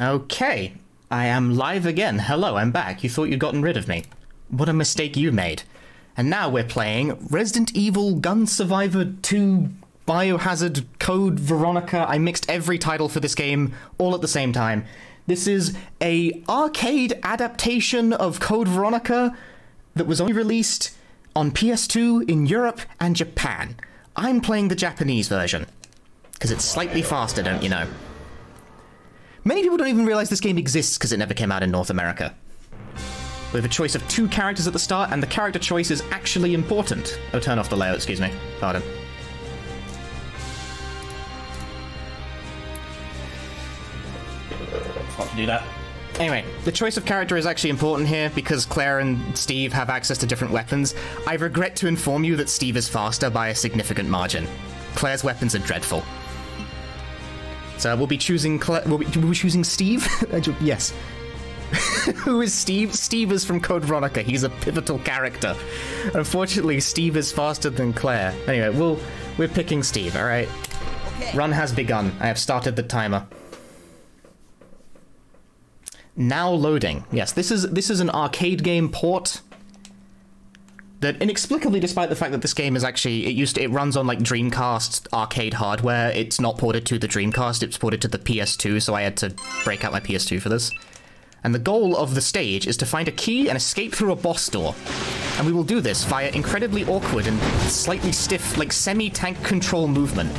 Okay, I am live again. Hello, I'm back. You thought you'd gotten rid of me. What a mistake you made. And now we're playing Resident Evil Gun Survivor 2 Biohazard Code Veronica. I mixed every title for this game all at the same time. This is a arcade adaptation of Code Veronica that was only released on PS2 in Europe and Japan. I'm playing the Japanese version, because it's slightly faster, don't you know? Many people don't even realize this game exists because it never came out in North America. We have a choice of 2 characters at the start, and the character choice is actually important. Oh, turn off the layout, excuse me. Pardon. Forgot to do that. Anyway, the choice of character is actually important here because Claire and Steve have access to different weapons. I regret to inform you that Steve is faster by a significant margin. Claire's weapons are dreadful. So we'll be choosing we'll be choosing Steve? Yes. Who is Steve? Steve is from Code Veronica. He's a pivotal character. Unfortunately, Steve is faster than Claire. Anyway, we're picking Steve, alright? Okay. Run has begun. I have started the timer. Now loading. Yes, this is an arcade game port that inexplicably, despite the fact that this game is actually it runs on like Dreamcast arcade hardware, it's not ported to the Dreamcast, it's ported to the PS2, so I had to break out my PS2 for this. And the goal of the stage is to find a key and escape through a boss door. And we will do this via incredibly awkward and slightly stiff, like semi-tank control movement.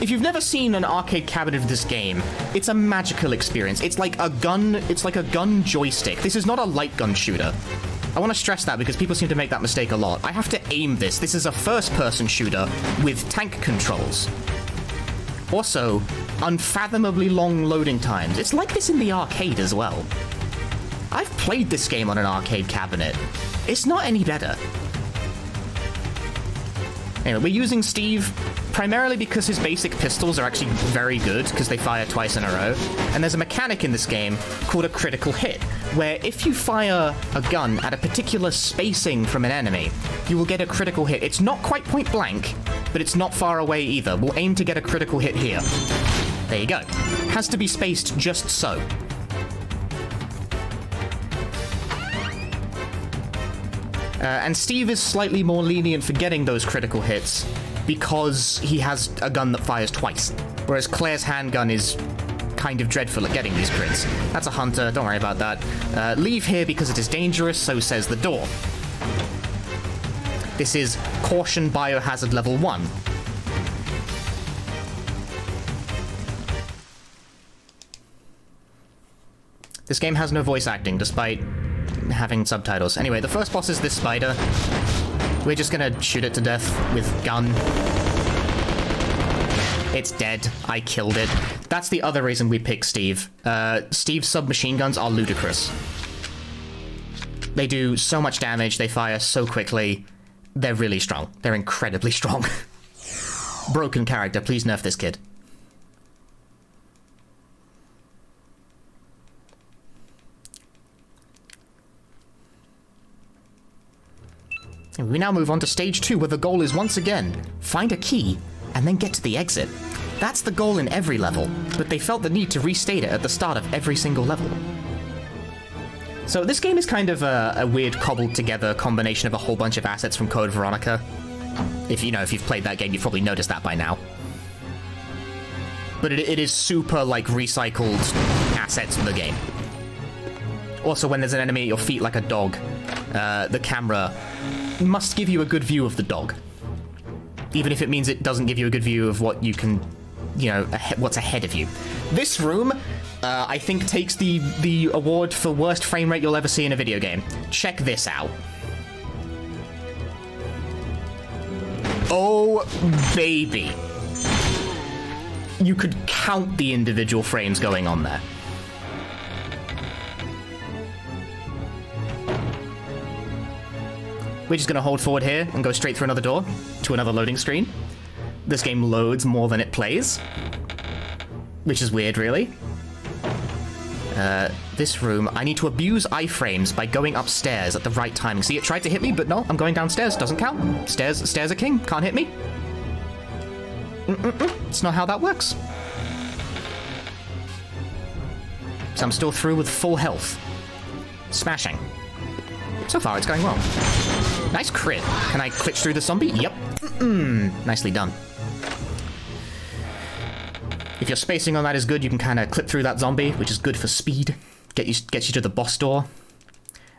If you've never seen an arcade cabinet of this game, it's a magical experience. It's like a gun joystick. This is not a light gun shooter. I want to stress that because people seem to make that mistake a lot. I have to aim this. This is a first-person shooter with tank controls. Also, unfathomably long loading times. It's like this in the arcade as well. I've played this game on an arcade cabinet. It's not any better. Anyway, we're using Steve primarily because his basic pistols are actually very good because they fire twice in a row. And there's a mechanic in this game called a critical hit, where if you fire a gun at a particular spacing from an enemy, you will get a critical hit. It's not quite point blank, but it's not far away either. We'll aim to get a critical hit here. There you go. Has to be spaced just so. And Steve is slightly more lenient for getting those critical hits because he has a gun that fires twice, whereas Claire's handgun is kind of dreadful at getting these crits. That's a hunter, don't worry about that. Leave here because it is dangerous, so says the door. This is Caution Biohazard Level 1. This game has no voice acting, despite having subtitles. Anyway, the first boss is this spider. We're just gonna shoot it to death with gun. It's dead. I killed it. That's the other reason we pick Steve. Steve's submachine guns are ludicrous. They do so much damage, they fire so quickly. They're really strong. They're incredibly strong. Broken character, please nerf this kid. We now move on to stage 2, where the goal is once again, find a key, and then get to the exit. That's the goal in every level, but they felt the need to restate it at the start of every single level. So this game is kind of a weird cobbled together combination of a whole bunch of assets from Code Veronica. If you've played that game, you've probably noticed that by now. But it is super, like, recycled assets from the game. Also, when there's an enemy at your feet like a dog, the camera must give you a good view of the dog. Even if it means it doesn't give you a good view of what you can, what's ahead of you. This room, I think, takes the award for worst frame rate you'll ever see in a video game. Check this out. Oh, baby. You could count the individual frames going on there. We're just going to hold forward here and go straight through another door to another loading screen. This game loads more than it plays, which is weird, really. This room, I need to abuse iframes by going upstairs at the right timing. See, it tried to hit me, but no, I'm going downstairs. Doesn't count. Stairs are king. Can't hit me. It's not how that works. So I'm still through with full health. Smashing. So far, it's going well. Nice crit. Can I glitch through the zombie? Yep. Nicely done. If your spacing on that is good, you can kind of clip through that zombie, which is good for speed. Gets you to the boss door.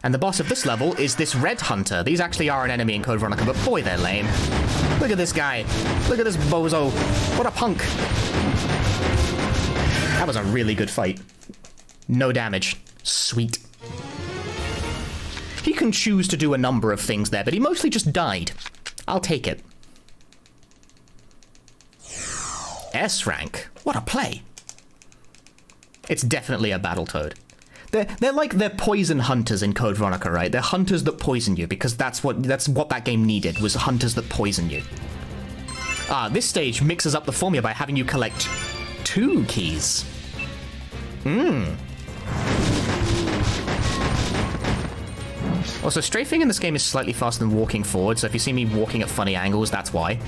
And the boss of this level is this red hunter. These actually are an enemy in Code Veronica, but boy, they're lame. Look at this guy. Look at this bozo. What a punk. That was a really good fight. No damage. Sweet. He can choose to do a number of things there, but he mostly just died. I'll take it. S rank. What a play. It's definitely a Battletoad. They're poison hunters in Code Veronica, right? They're hunters that poison you, because that's what that game needed, was hunters that poison you. This stage mixes up the formula by having you collect 2 keys. Also, strafing in this game is slightly faster than walking forward, so if you see me walking at funny angles, that's why.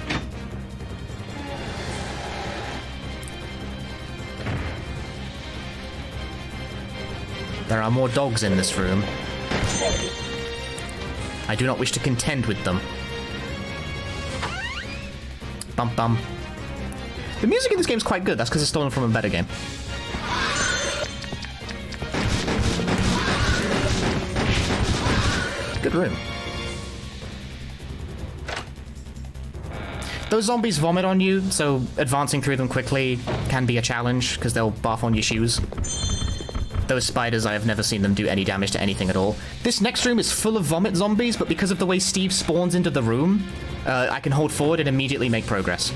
There are more dogs in this room. I do not wish to contend with them. Bum bum. The music in this game is quite good. That's because it's stolen from a better game. Good room. Those zombies vomit on you, so advancing through them quickly can be a challenge, because they'll barf on your shoes. Those spiders, I have never seen them do any damage to anything at all. This next room is full of vomit zombies, but because of the way Steve spawns into the room, I can hold forward and immediately make progress.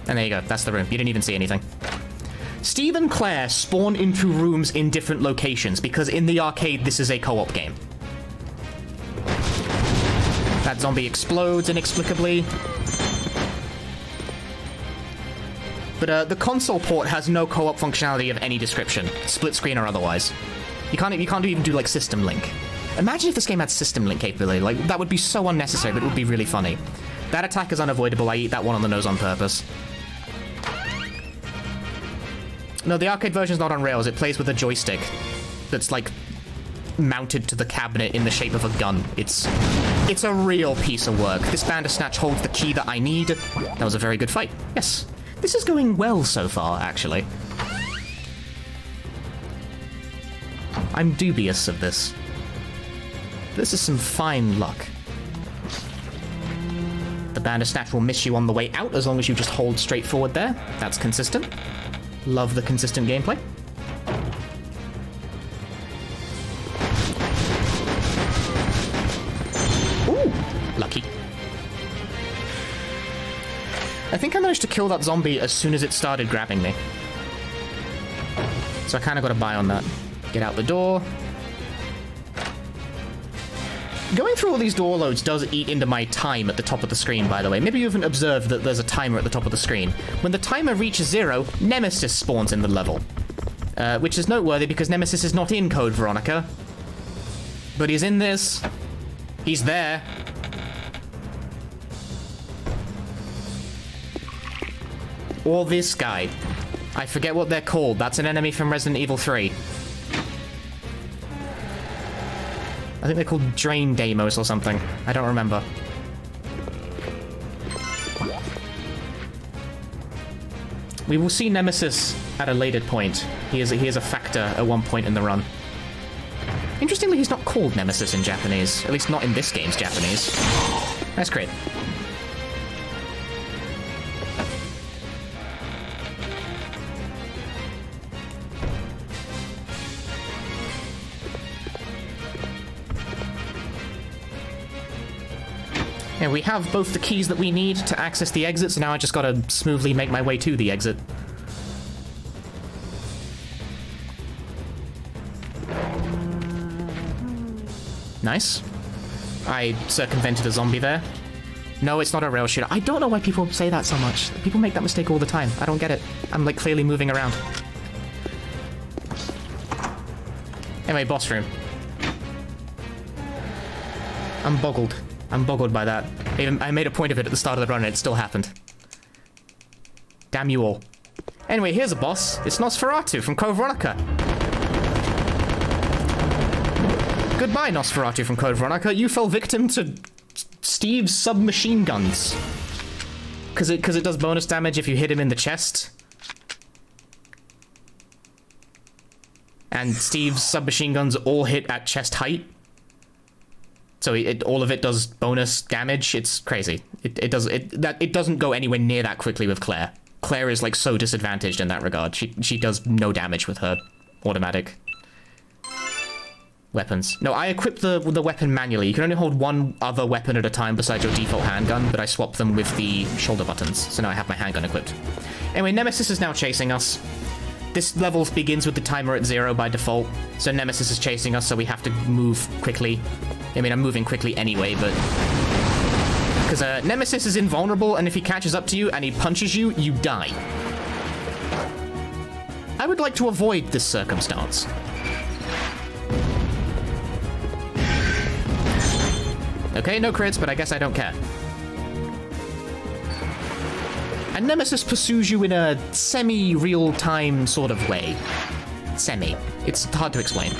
And there you go, that's the room. You didn't even see anything. Steve and Claire spawn into rooms in different locations, because in the arcade, this is a co-op game. That zombie explodes inexplicably. But the console port has no co-op functionality of any description, split screen or otherwise. You can't even do like system link. Imagine if this game had system link capability. Like, that would be so unnecessary, but it would be really funny. That attack is unavoidable. I eat that one on the nose on purpose. No, the arcade version's not on rails. It plays with a joystick that's like mounted to the cabinet in the shape of a gun. It's a real piece of work. This Bandersnatch holds the key that I need. That was a very good fight. Yes. This is going well so far, actually. I'm dubious of this. This is some fine luck. The Bandersnatch will miss you on the way out as long as you just hold straight forward there. That's consistent. Love the consistent gameplay. Ooh, lucky. I think I managed to kill that zombie as soon as it started grabbing me. So I kind of got a buy on that. Get out the door. Going through all these door loads does eat into my time at the top of the screen, by the way. Maybe you haven't observed that there's a timer at the top of the screen. When the timer reaches 0, Nemesis spawns in the level. Which is noteworthy because Nemesis is not in Code Veronica. But he's in this. He's there. Or this guy. I forget what they're called. That's an enemy from Resident Evil 3. I think they're called Drain Deimos or something. I don't remember. We will see Nemesis at a later point. He is a factor at one point in the run. Interestingly, he's not called Nemesis in Japanese. At least not in this game's Japanese. That's great. Yeah, we have both the keys that we need to access the exit, so now I just gotta smoothly make my way to the exit. Nice. I circumvented a zombie there. No, it's not a rail shooter. I don't know why people say that so much. People make that mistake all the time. I don't get it. I'm, like, clearly moving around. Anyway, boss room. I'm boggled. I'm boggled by that. I made a point of it at the start of the run and it still happened. Damn you all. Anyway, here's a boss. It's Nosferatu from Code Veronica. Goodbye, Nosferatu from Code Veronica. You fell victim to Steve's submachine guns. Because it does bonus damage if you hit him in the chest. And Steve's submachine guns all hit at chest height. So all of it does bonus damage. It's crazy. It doesn't go anywhere near that quickly with Claire. Claire is like so disadvantaged in that regard. She does no damage with her automatic weapons. No, I equip the weapon manually. You can only hold one other weapon at a time besides your default handgun, but I swap them with the shoulder buttons. So now I have my handgun equipped. Anyway, Nemesis is now chasing us. This level begins with the timer at 0 by default, so Nemesis is chasing us, so we have to move quickly. I mean, I'm moving quickly anyway, but... Because Nemesis is invulnerable, and if he catches up to you and he punches you, you die. I would like to avoid this circumstance. Okay, no crits, but I guess I don't care. And Nemesis pursues you in a semi-real-time sort of way. Semi. It's hard to explain.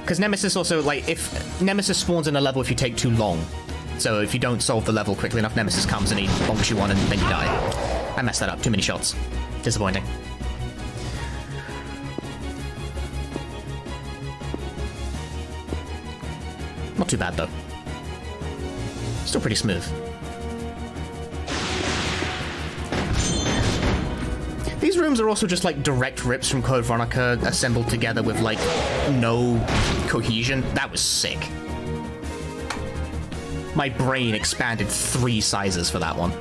Because Nemesis also, like, if Nemesis spawns in a level if you take too long. So if you don't solve the level quickly enough, Nemesis comes and he bonks you one and then you die. I messed that up. Too many shots. Disappointing. Not too bad, though. Still pretty smooth. These rooms are also just, like, direct rips from Code Veronica assembled together with, like, no cohesion. That was sick. My brain expanded 3 sizes for that one.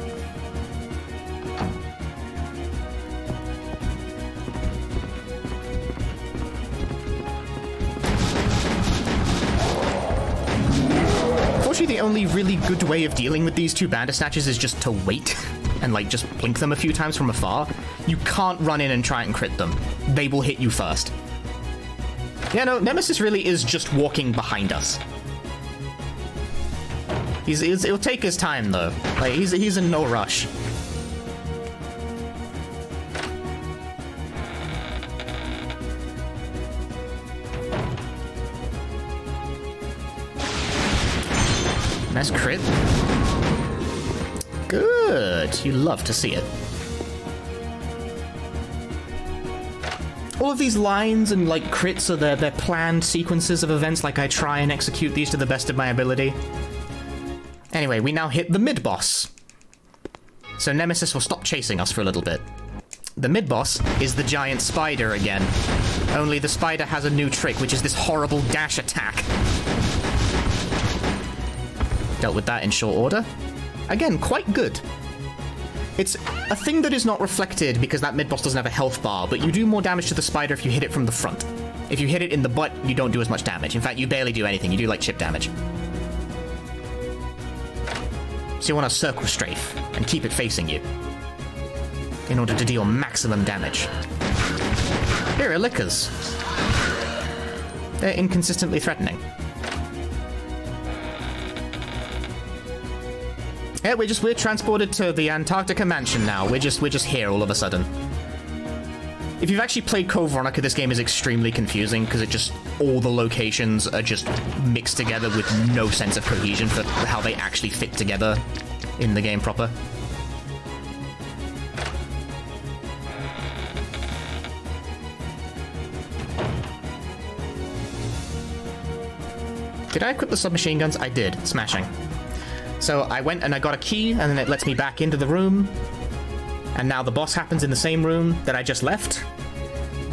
The only really good way of dealing with these 2 Bandersnatches is just to wait and, like, just blink them a few times from afar. You can't run in and try and crit them. They will hit you first. Yeah, no, Nemesis really is just walking behind us. He'll take his time, though. Like, he's in no rush. Nice crit. Good. You love to see it. All of these lines and, like, crits are they're planned sequences of events. Like, I try and execute these to the best of my ability. Anyway, we now hit the mid-boss. So Nemesis will stop chasing us for a little bit. The mid-boss is the giant spider again. Only the spider has a new trick, which is this horrible dash attack. Dealt with that in short order. Again, quite good. It's a thing that is not reflected because that mid-boss doesn't have a health bar, but you do more damage to the spider if you hit it from the front. If you hit it in the butt, you don't do as much damage. In fact, you barely do anything. You do, like, chip damage. So you want to circle strafe and keep it facing you in order to deal maximum damage. Here are lickers. They're inconsistently threatening. Yeah, we're transported to the Antarctica mansion now. We're just here all of a sudden. If you've actually played Code Veronica, this game is extremely confusing because all the locations are just mixed together with no sense of cohesion for how they actually fit together in the game proper. Did I equip the submachine guns? I did. Smashing. So I went and I got a key, and then it lets me back into the room. And now the boss happens in the same room that I just left,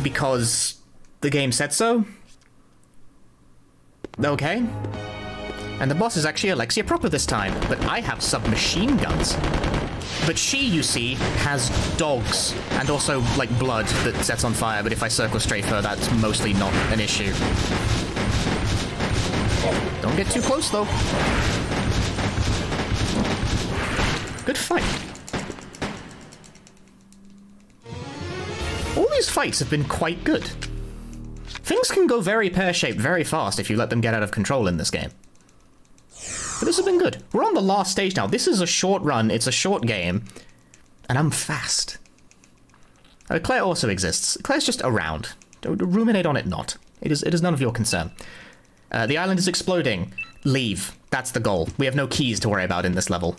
because the game said so. Okay. And the boss is actually Alexia proper this time, but I have submachine guns. But she, you see, has dogs, and also, like, blood that sets on fire, but if I circle strafe her, that's mostly not an issue. Don't get too close, though. Good fight. All these fights have been quite good. Things can go very pear-shaped very fast if you let them get out of control in this game. But this has been good. We're on the last stage now. This is a short run, it's a short game, and I'm fast. Claire also exists. Claire's just around. Don't ruminate on it not. It is none of your concern. The island is exploding. Leave. That's the goal. We have no keys to worry about in this level.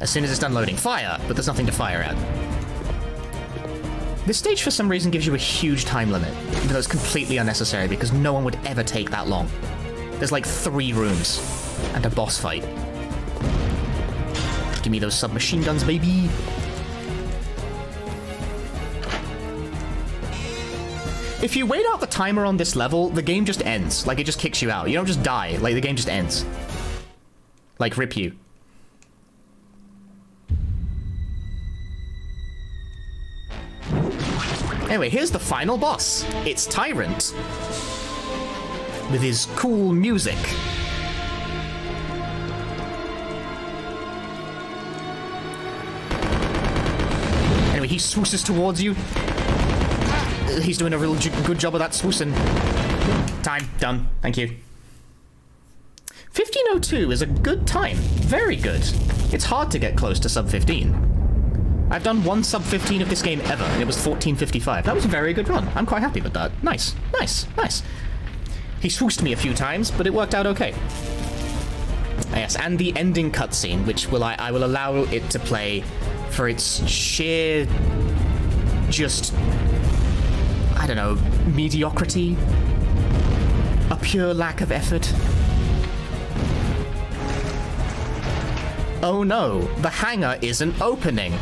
As soon as it's done loading, fire! But there's nothing to fire at. This stage, for some reason, gives you a huge time limit, even though it's completely unnecessary because no one would ever take that long. There's like 3 rooms and a boss fight. Give me those submachine guns, baby! If you wait out the timer on this level, the game just ends. Like, it just kicks you out. You don't just die. Like, the game just ends. Like, rip you. Anyway, here's the final boss. It's Tyrant. With his cool music. Anyway, he swooses towards you. He's doing a real good job of that swoosing. Time. Done. Thank you. 1502 is a good time. Very good. It's hard to get close to sub 15. I've done 1 sub 15 of this game ever, and it was 14:55. That was a very good run. I'm quite happy with that. Nice. Nice. Nice. He swoosed me a few times, but it worked out okay. Yes, and the ending cutscene, which I will allow it to play for its sheer... just... I don't know, mediocrity? A pure lack of effort? Oh no, the hangar isn't opening.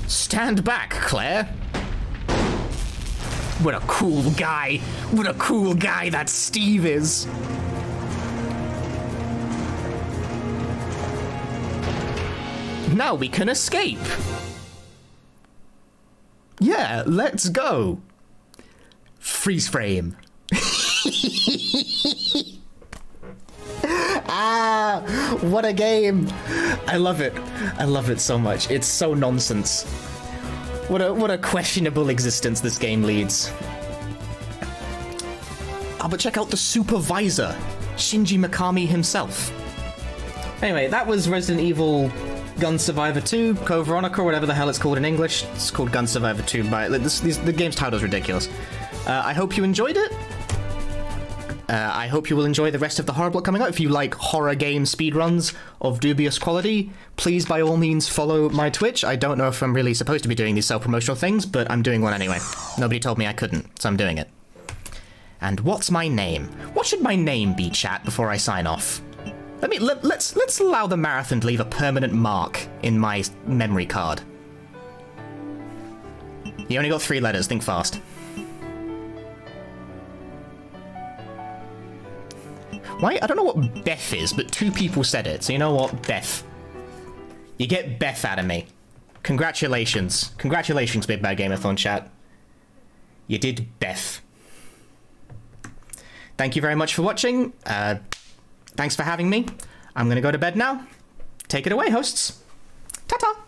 Stand back, Claire. What a cool guy. What a cool guy that Steve is. Now we can escape. Yeah, let's go. Freeze frame. Ah, what a game. I love it. I love it so much. It's so nonsense. What a questionable existence this game leads. Oh, but check out the supervisor, Shinji Mikami himself. Anyway, that was Resident Evil Gun Survivor 2, Code Veronica, whatever the hell it's called in English. It's called Gun Survivor 2, but the game's title is ridiculous. I hope you enjoyed it. I hope you will enjoy the rest of the horror block coming out. If you like horror game speedruns of dubious quality, please by all means follow my Twitch. I don't know if I'm really supposed to be doing these self-promotional things, but I'm doing one anyway. Nobody told me I couldn't, so I'm doing it. And what's my name? What should my name be, chat, before I sign off? Let's allow the marathon to leave a permanent mark in my memory card. You only got 3 letters, think fast. Why? I don't know what Beth is, but 2 people said it, so you know what? Beth. You get Beth out of me. Congratulations. Congratulations, Big Bad Game-a-thon chat. You did Beth. Thank you very much for watching. Thanks for having me. I'm gonna go to bed now. Take it away, hosts. Ta-ta!